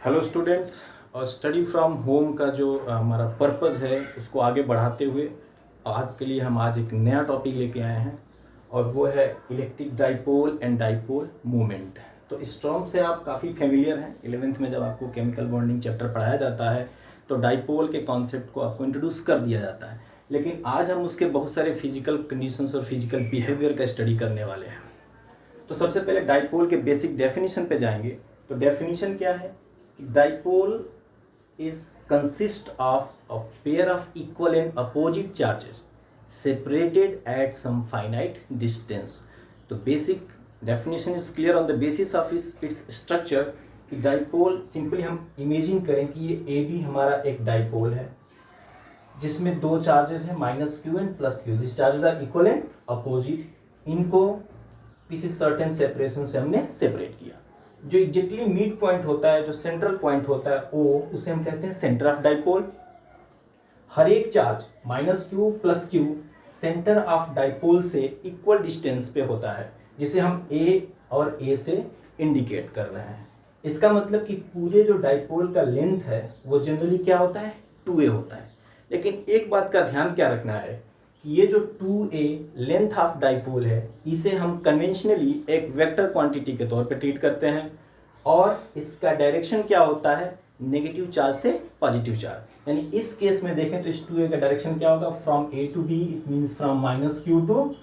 Hello students. और study from home का जो हमारा पर्पज़ है उसको आगे बढ़ाते हुए आज के लिए हम आज एक नया टॉपिक लेके आए हैं और वो है electric dipole and dipole moment. तो इस टर्म से आप काफ़ी फेमिलियर हैं। 11th में जब आपको केमिकल बॉन्डिंग चैप्टर पढ़ाया जाता है तो डाइपोल के कॉन्सेप्ट को आपको इंट्रोड्यूस कर दिया जाता है, लेकिन आज हम उसके बहुत सारे फिजिकल कंडीशंस और फिजिकल बिहेवियर का स्टडी करने वाले हैं। तो सबसे पहले डाइपोल के बेसिक डेफिनेशन पे जाएंगे। तो डेफिनेशन क्या है कि dipole is consist of a pair of equal and opposite charges separated at some finite distance. तो basic definition is clear on the basis of its structure कि डाइपोल सिंपली हम imagine करें कि ये ए बी हमारा एक dipole है जिसमें दो चार्जेस हैं -q and +q। This charges are equal and opposite. इनको किसी सर्टेन सेपरेशन से हमने सेपरेट किया। जो एग्जैक्टली मिड पॉइंट होता है, जो सेंट्रल पॉइंट होता है ओ, उसे हम कहते हैं सेंटर ऑफ डाइपोल। हर एक charge -q +q centre of dipole से इक्वल डिस्टेंस पे होता है, जिसे हम a और a से इंडिकेट कर रहे हैं। इसका मतलब कि पूरे जो डाइपोल का लेंथ है वो जनरली क्या होता है, 2a होता है। लेकिन एक बात का ध्यान क्या रखना है कि ये जो 2a लेंथ ऑफ डाइपोल है इसे हम कन्वेंशनली एक वेक्टर क्वांटिटी के तौर पे ट्रीट करते हैं और इसका डायरेक्शन क्या होता है, नेगेटिव चार्ज से पॉजिटिव चार्ज। यानी इस केस में देखें तो इस 2a का डायरेक्शन क्या होगा, from a to b, it means from -q to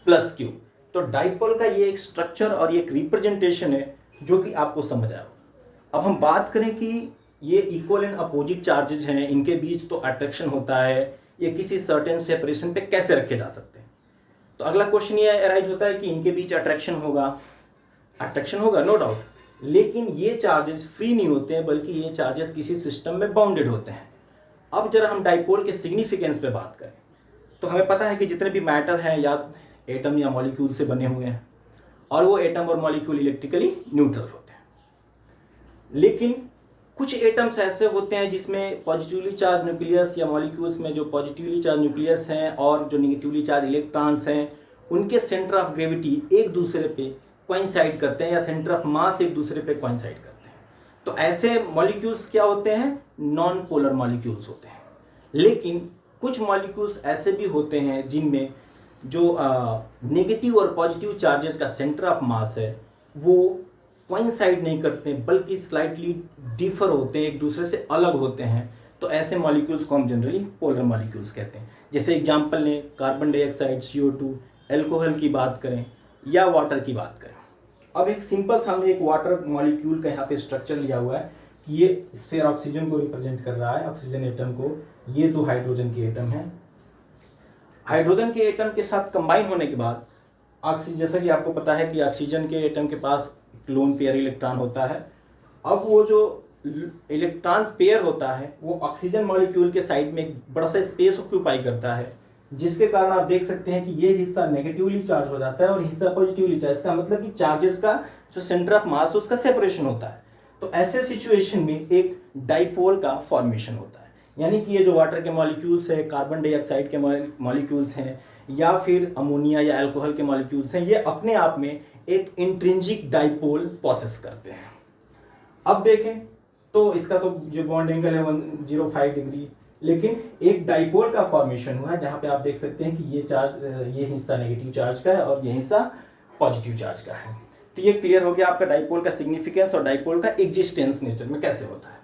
+q। तो डाइपोल का ये एक स्ट्रक्चर और ये एक रिप्रेजेंटेशन है जो कि आपको समझ आया। अब हम बात करें कि ये इक्वल एंड अपोजिट चार्जेस हैं, इनके बीच तो अट्रैक्शन होता है, ये किसी सर्टेन सेपरेशन पे कैसे रखे जा सकते हैं। तो अगला क्वेश्चन ये अराइज होता है कि इनके बीच अट्रैक्शन होगा नो डाउट, लेकिन ये चार्जेस फ्री नहीं होते हैं बल्कि ये चार्जेस किसी सिस्टम में बाउंडेड होते हैं। अब जरा हम डाइपोल के सिग्निफिकेंस पे बात करें तो हमें पता है कि जितने भी मैटर हैं या एटम या मॉलिक्यूल से बने हुए हैं और वो एटम और मॉलिक्यूल इलेक्ट्रिकली न्यूट्रल होते हैं। लेकिन कुछ एटम्स ऐसे होते हैं जिसमें पॉजिटिवली चार्ज न्यूक्लियस या मॉलिक्यूल्स में जो पॉजिटिवली चार्ज न्यूक्लियस हैं और जो निगेटिवली चार्ज इलेक्ट्रॉन्स हैं उनके सेंटर ऑफ ग्रेविटी एक दूसरे पे कोइंसाइड करते हैं या सेंटर ऑफ मास एक दूसरे पे कोइंसाइड करते हैं। तो ऐसे मॉलिक्यूल्स क्या होते हैं, नॉन पोलर मॉलिक्यूल्स होते हैं। लेकिन कुछ मॉलिक्यूल्स ऐसे भी होते हैं जिनमें जो नेगेटिव और पॉजिटिव चार्जेस का सेंटर ऑफ मास है वो कोइंसाइड नहीं करते बल्कि स्लाइटली डिफर होते हैं, एक दूसरे से अलग होते हैं। तो ऐसे मॉलिक्यूल्स को हम जनरली पोलर मॉलिक्यूल्स कहते हैं। जैसे एग्जांपल लें, कार्बन डाइऑक्साइड, CO2, अल्कोहल की बात करें या वाटर की बात करें। अब एक सिंपल सा हमने एक वाटर मॉलिक्यूल का यहाँ पे स्ट्रक्चर लिया हुआ है कि ये स्फीयर ऑक्सीजन को रिप्रेजेंट कर रहा है, ऑक्सीजन एटम को। ये दो हाइड्रोजन के एटम हैं। हाइड्रोजन के एटम के साथ कंबाइन होने के बाद ऑक्सीजन, जैसा कि आपको पता है कि ऑक्सीजन के एटम के पास लोन पेयर इलेक्ट्रॉन होता है। अब वो जो इलेक्ट्रॉन पेयर होता है वो ऑक्सीजन मॉलिक्यूल के साइड में एक बड़ा सा स्पेस ऑक्यूपाई करता है, जिसके कारण आप देख सकते हैं कि ये हिस्सा नेगेटिवली चार्ज हो जाता है और हिस्सा पॉजिटिवली चार्ज। इसका मतलब कि चार्जेस का जो सेंटर ऑफ मास है उसका सेपरेशन होता है। तो ऐसे सिचुएशन में एक डाइपोल का फॉर्मेशन होता है। यानी कि ये जो वाटर के मॉलिक्यूल्स है, कार्बन डाइऑक्साइड के मॉलिक्यूल्स हैं या फिर अमोनिया या अल्कोहल के मॉलिक्यूल्स हैं, ये अपने आप में एक इंट्रिंसिक डाइपोल प्रोसेस करते हैं। अब देखें तो इसका तो जो बॉन्ड एंगल है 105 डिग्री, लेकिन एक डाइपोल का फॉर्मेशन हुआ है जहां पे आप देख सकते हैं कि ये चार्ज, ये हिस्सा नेगेटिव चार्ज का है और ये हिस्सा पॉजिटिव चार्ज का है। तो ये क्लियर हो गया आपका डाइपोल का सिग्निफिकेंस और डाइपोल का एग्जिस्टेंस नेचर में कैसे होता है।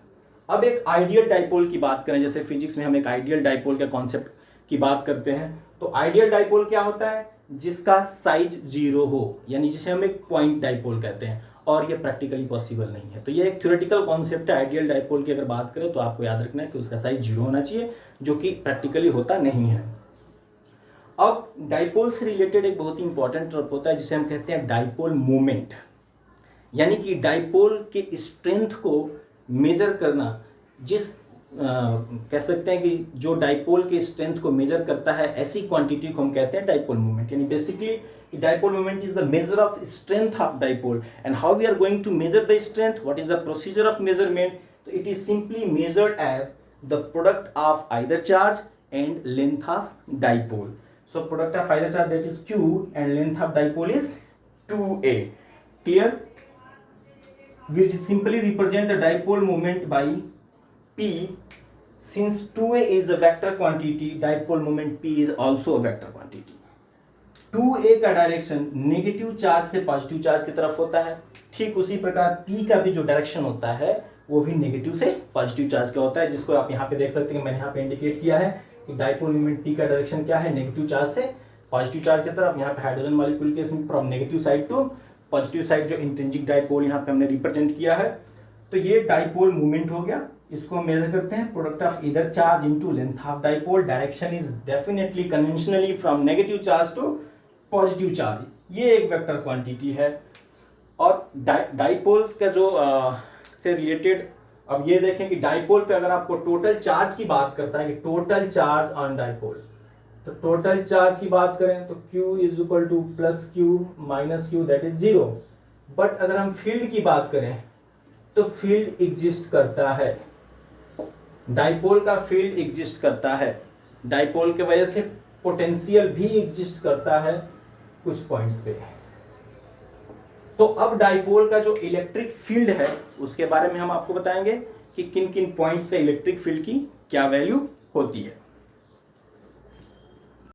अब एक आइडियल डाइपोल की बात करें, जैसे फिजिक्स में हम एक आइडियल डाइपोल के कॉन्सेप्ट की बात करते हैं। तो आइडियल डाइपोल क्या होता है, जिसका साइज 0 हो, यानी जिसे हम एक पॉइंट डाइपोल कहते हैं, और ये प्रैक्टिकली पॉसिबल नहीं है। तो ये एक थ्योरेटिकल कॉन्सेप्ट है। आइडियल डाइपोल की अगर बात करें तो आपको याद रखना है कि उसका साइज 0 होना चाहिए, जो कि प्रैक्टिकली होता नहीं है। अब डाइपोल से रिलेटेड एक बहुत ही इंपॉर्टेंट टर्म होता है जिसे हम कहते हैं डाइपोल मोमेंट। यानी कि डाइपोल के स्ट्रेंथ को मेजर करना, कह सकते हैं कि जो डाइपोल के स्ट्रेंथ को मेजर करता है ऐसी क्वांटिटी को हम कहते हैं डाइपोल मोमेंट। यानी basically dipole moment is the measure of strength of dipole. And how we are going to measure the strength, what is the procedure of measurement. तो it is simply measured as the product of either charge and length of dipole. So product of either charge that is Q and length of dipole is 2a। Clear. which simply represent the dipole moment by P. Since 2a is a vector quantity, dipole moment P is also a vector quantity. 2a का direction negative charge से positive charge की तरफ होता है, ठीक उसी प्रकार P का भी जो डायरेक्शन होता है वो भी नेगेटिव से पॉजिटिव चार्ज का होता है, जिसको आप यहाँ पे देख सकते हैं, मैंने यहाँ पे इंडिकेट किया है कि डाइपोल मोमेंट P का डायरेक्शन क्या है, नेगेटिव चार्ज से पॉजिटिव चार्ज की तरफ। यहाँ पे हाइड्रोजन मॉलिक्यूल के from negative side to positive side जो इंट्रिंसिक डाइपोल यहाँ पे हमने रिप्रेजेंट किया है। तो ये डाइपोल मूवमेंट हो गया, इसको हम मेजर करते हैं product of either charge into length of dipole. Direction is definitely conventionally from negative charge to positive charge. ये एक वेक्टर क्वांटिटी है। और डाइपोल का जो से रिलेटेड अब ये देखें कि डाइपोल पे अगर आपको टोटल चार्ज की बात करता है कि टोटल चार्ज ऑन डाइपोल, तो टोटल चार्ज की बात करें तो Q is equal two plus Q minus Q that is 0। But अगर हम फील्ड की बात करें तो फील्ड एग्जिस्ट करता है, डाइपोल का फील्ड एग्जिस्ट करता है, डाइपोल के वजह से पोटेंशियल भी एग्जिस्ट करता है कुछ पॉइंट्स पे। तो अब डाइपोल का जो इलेक्ट्रिक फील्ड है उसके बारे में हम आपको बताएंगे कि किन किन पॉइंट्स पे इलेक्ट्रिक फील्ड की क्या वैल्यू होती है।